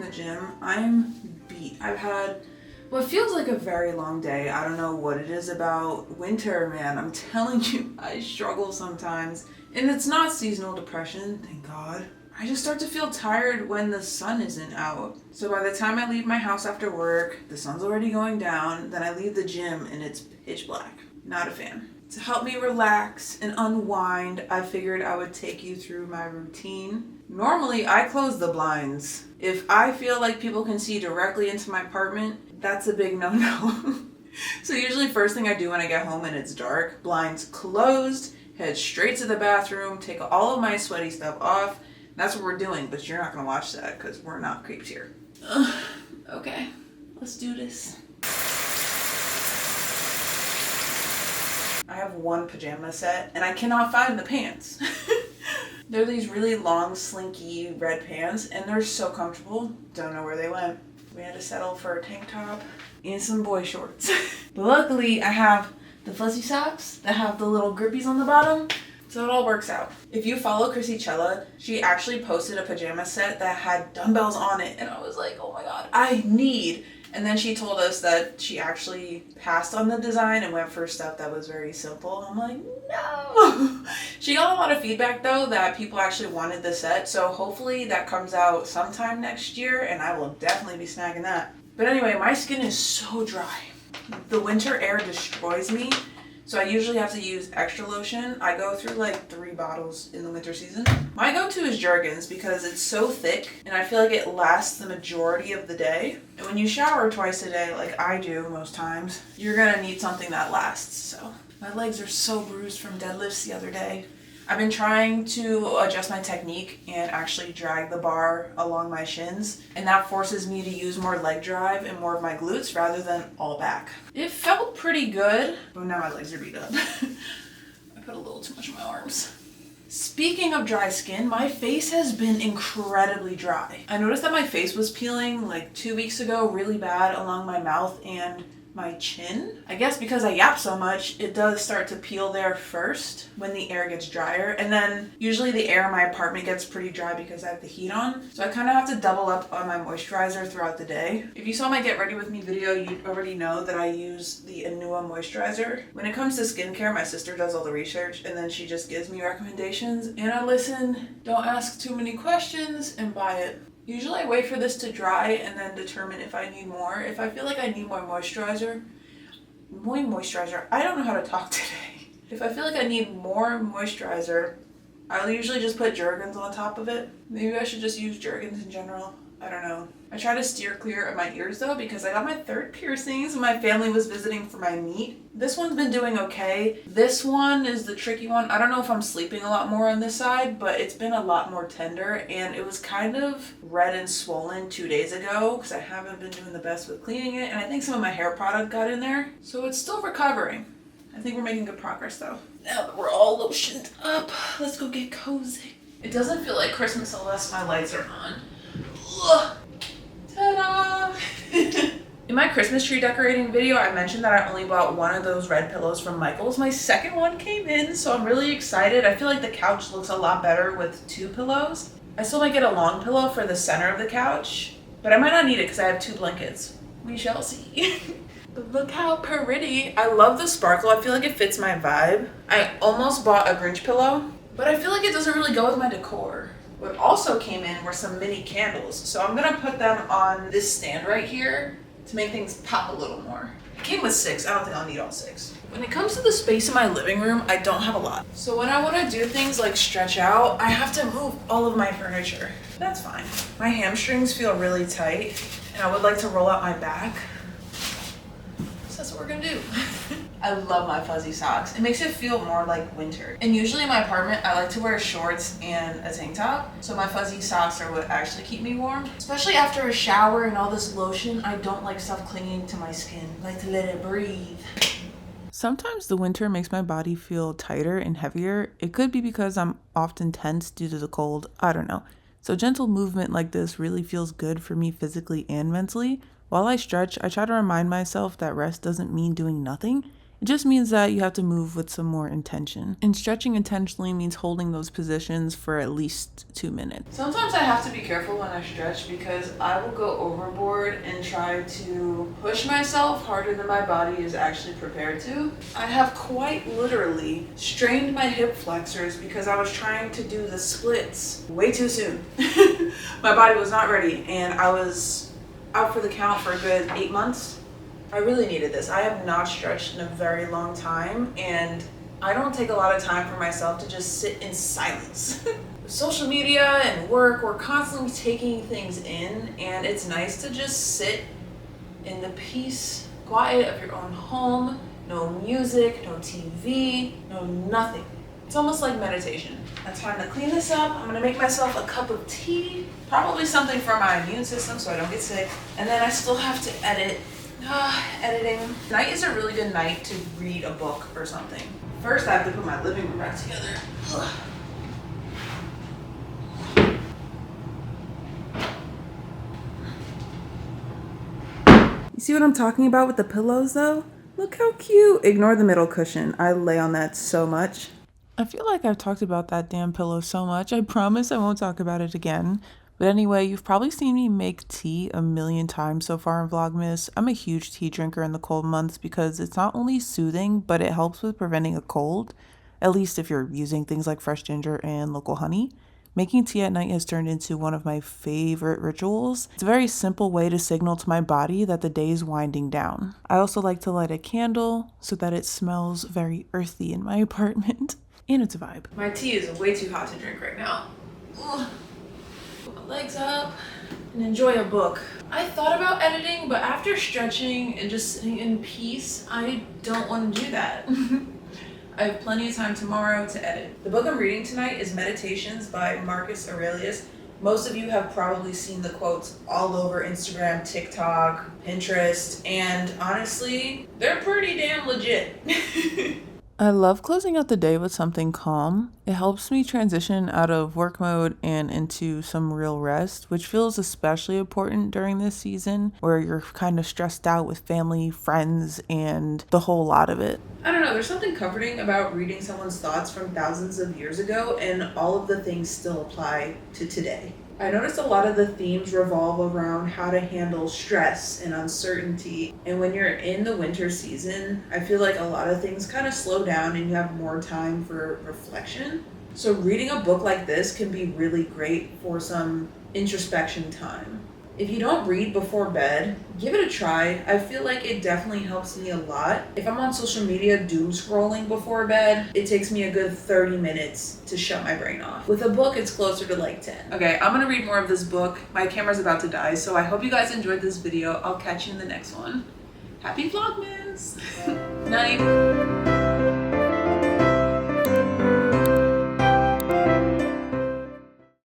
the gym. I'm beat. I've had what feels like a very long day. I don't know what it is about winter, man. I'm telling you, I struggle sometimes. And it's not seasonal depression, thank God. I just start to feel tired when the sun isn't out. So by the time I leave my house after work, the sun's already going down. Then I leave the gym and it's pitch black. Not a fan. To help me relax and unwind, I figured I would take you through my routine. Normally, I close the blinds. If I feel like people can see directly into my apartment, that's a big no-no. So usually first thing I do when I get home and it's dark, blinds closed, head straight to the bathroom, take all of my sweaty stuff off. That's what we're doing, but you're not gonna watch that because we're not creeps here. Okay, let's do this. I have one pajama set and I cannot find the pants. They're these really long, slinky red pants and they're so comfortable. Don't know where they went. We had to settle for a tank top and some boy shorts. But luckily I have the fuzzy socks that have the little grippies on the bottom. So it all works out. If you follow Chrissy Cella, she actually posted a pajama set that had dumbbells on it. And I was like, oh my God, I need. And then she told us that she actually passed on the design and went for stuff that was very simple. I'm like, no. She got a lot of feedback though that people actually wanted the set. So hopefully that comes out sometime next year and I will definitely be snagging that. But anyway, my skin is so dry. The winter air destroys me. So I usually have to use extra lotion. I go through like 3 bottles in the winter season. My go-to is Jergens because it's so thick and I feel like it lasts the majority of the day. And when you shower twice a day, like I do most times, you're gonna need something that lasts. So my legs are so bruised from deadlifts the other day. I've been trying to adjust my technique and actually drag the bar along my shins, and that forces me to use more leg drive and more of my glutes rather than all back. It felt pretty good, but now my legs are beat up. I put a little too much on my arms. Speaking of dry skin, my face has been incredibly dry. I noticed that my face was peeling like 2 weeks ago really bad along my mouth and my chin. I guess because I yap so much, it does start to peel there first when the air gets drier. And then usually the air in my apartment gets pretty dry because I have the heat on. So I kind of have to double up on my moisturizer throughout the day. If you saw my Get Ready With Me video, you already know that I use the Anua moisturizer. When it comes to skincare, my sister does all the research and then she just gives me recommendations and I listen, don't ask too many questions, and buy it. Usually I wait for this to dry and then determine if I need more. If I feel like I need more moisturizer, I don't know how to talk today. If I feel like I need more moisturizer, I'll usually just put Jergens on top of it. Maybe I should just use Jergens in general. I don't know. I try to steer clear of my ears though because I got my 3rd piercings and my family was visiting for my meet. This one's been doing okay. This one is the tricky one. I don't know if I'm sleeping a lot more on this side, but it's been a lot more tender and it was kind of red and swollen 2 days ago because I haven't been doing the best with cleaning it, and I think some of my hair product got in there. So it's still recovering. I think we're making good progress though. Now that we're all lotioned up, let's go get cozy. It doesn't feel like Christmas unless my lights are on. Ugh. Ta-da! In my Christmas tree decorating video, I mentioned that I only bought one of those red pillows from Michael's. My second one came in, so I'm really excited. I feel like the couch looks a lot better with 2 pillows. I still might get a long pillow for the center of the couch, but I might not need it because I have 2 blankets. We shall see. But look how pretty. I love the sparkle. I feel like it fits my vibe. I almost bought a Grinch pillow, but I feel like it doesn't really go with my decor. What also came in were some mini candles. So I'm gonna put them on this stand right here to make things pop a little more. It came with 6, I don't think I'll need all 6. When it comes to the space in my living room, I don't have a lot. So when I wanna do things like stretch out, I have to move all of my furniture. That's fine. My hamstrings feel really tight and I would like to roll out my back. So that's what we're gonna do. I love my fuzzy socks. It makes it feel more like winter. And usually in my apartment, I like to wear shorts and a tank top. So my fuzzy socks are what actually keep me warm. Especially after a shower and all this lotion, I don't like stuff clinging to my skin. I like to let it breathe. Sometimes the winter makes my body feel tighter and heavier. It could be because I'm often tense due to the cold. I don't know. So gentle movement like this really feels good for me physically and mentally. While I stretch, I try to remind myself that rest doesn't mean doing nothing. It just means that you have to move with some more intention. And stretching intentionally means holding those positions for at least 2 minutes. Sometimes I have to be careful when I stretch because I will go overboard and try to push myself harder than my body is actually prepared to. I have quite literally strained my hip flexors because I was trying to do the splits way too soon. My body was not ready and I was out for the count for a good 8 months. I really needed this. I have not stretched in a very long time and I don't take a lot of time for myself to just sit in silence. Social media and work, we're constantly taking things in and it's nice to just sit in the peace, quiet of your own home, no music, no TV, no nothing. It's almost like meditation. It's time to clean this up. I'm gonna make myself a cup of tea, probably something for my immune system so I don't get sick. And then I still have to edit. Editing. Tonight is a really good night to read a book or something. First, I have to put my living room back together. You see what I'm talking about with the pillows though? Look how cute. Ignore the middle cushion. I lay on that so much. I feel like I've talked about that damn pillow so much. I promise I won't talk about it again. But anyway, you've probably seen me make tea a million times so far in Vlogmas. I'm a huge tea drinker in the cold months because it's not only soothing, but it helps with preventing a cold, at least if you're using things like fresh ginger and local honey. Making tea at night has turned into one of my favorite rituals. It's a very simple way to signal to my body that the day is winding down. I also like to light a candle so that it smells very earthy in my apartment. And it's a vibe. My tea is way too hot to drink right now. Ugh. Put my legs up and enjoy a book. I thought about editing, but after stretching and just sitting in peace, I don't want to do that. I have plenty of time tomorrow to edit. The book I'm reading tonight is Meditations by Marcus Aurelius. Most of you have probably seen the quotes all over Instagram, TikTok, Pinterest, and honestly, they're pretty damn legit. I love closing out the day with something calm. It helps me transition out of work mode and into some real rest, which feels especially important during this season where you're kind of stressed out with family, friends, and the whole lot of it. I don't know, there's something comforting about reading someone's thoughts from thousands of years ago and all of the things still apply to today. I noticed a lot of the themes revolve around how to handle stress and uncertainty. And when you're in the winter season, I feel like a lot of things kind of slow down and you have more time for reflection. So reading a book like this can be really great for some introspection time. If you don't read before bed, give it a try. I feel like it definitely helps me a lot. If I'm on social media doom scrolling before bed, it takes me a good 30 minutes to shut my brain off. With a book, it's closer to like 10. Okay, I'm gonna read more of this book. My camera's about to die, so I hope you guys enjoyed this video. I'll catch you in the next one. Happy Vlogmas! Night.